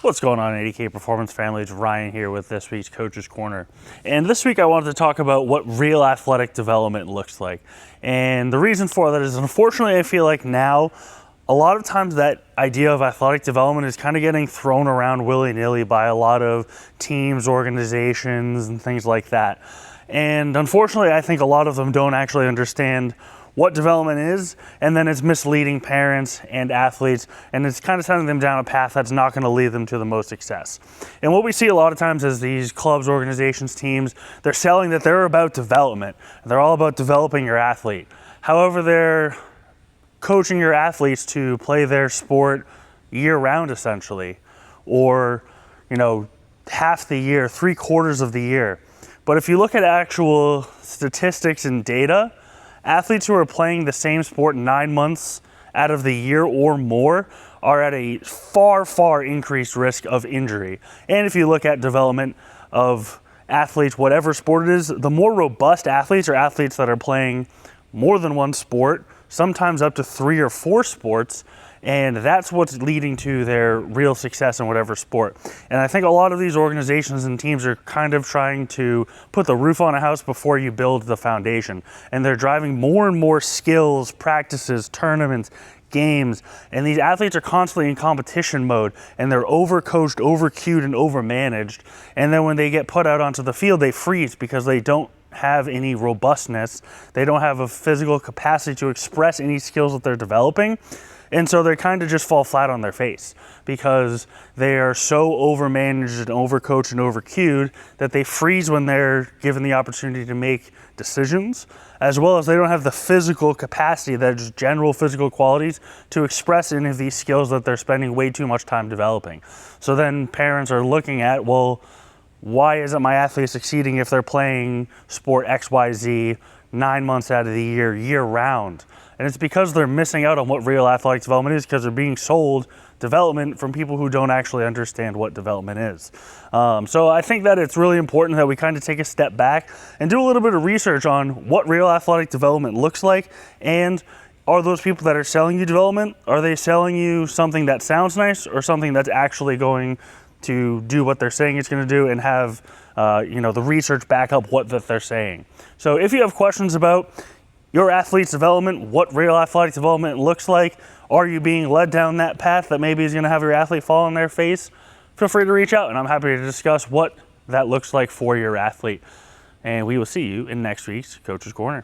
What's going on, 80K Performance family? It's Ryan here with this week's Coach's Corner. And this week I wanted to talk about what real athletic development looks like. And the reason for that is, unfortunately, I feel like now a lot of times that idea of athletic development is kind of getting thrown around willy-nilly by a lot of teams, organizations, and things like that. And unfortunately, I think a lot of them don't actually understand what development is, and then it's misleading parents and athletes, and it's kind of sending them down a path that's not going to lead them to the most success. And what we see a lot of times is these clubs, organizations, teams, they're selling that they're about development. They're all about developing your athlete. However, they're coaching your athletes to play their sport year-round, essentially, or, half the year, 3/4 of the year. But if you look at actual statistics and data, athletes who are playing the same sport 9 months out of the year or more are at a far, far increased risk of injury. And if you look at development of athletes, whatever sport it is, the more robust athletes are athletes that are playing more than one sport, sometimes up to 3 or 4 sports, and that's what's leading to their real success in whatever sport. And I think a lot of these organizations and teams are kind of trying to put the roof on a house before you build the foundation. And they're driving more and more skills, practices, tournaments, games, and these athletes are constantly in competition mode, and they're overcoached, overcued, and overmanaged. And then when they get put out onto the field, they freeze because they don't have any robustness. They don't have a physical capacity to express any skills that they're developing. And so they kind of just fall flat on their face because they are so overmanaged and overcoached and overcued that they freeze when they're given the opportunity to make decisions, as well as they don't have the physical capacity, that just general physical qualities, to express any of these skills that they're spending way too much time developing. So then parents are looking at, well, why isn't my athlete succeeding if they're playing sport XYZ 9 months out of the year, year-round? And it's because they're missing out on what real athletic development is, because they're being sold development from people who don't actually understand what development is. So I think that it's really important that we kind of take a step back and do a little bit of research on what real athletic development looks like. And are those people that are selling you development, are they selling you something that sounds nice or something that's actually going to do what they're saying it's going to do and have the research back up what that they're saying? So if you have questions about your athlete's development, what real athletic development looks like, are you being led down that path that maybe is going to have your athlete fall on their face, feel free to reach out, and I'm happy to discuss what that looks like for your athlete. And we will see you in next week's Coach's Corner.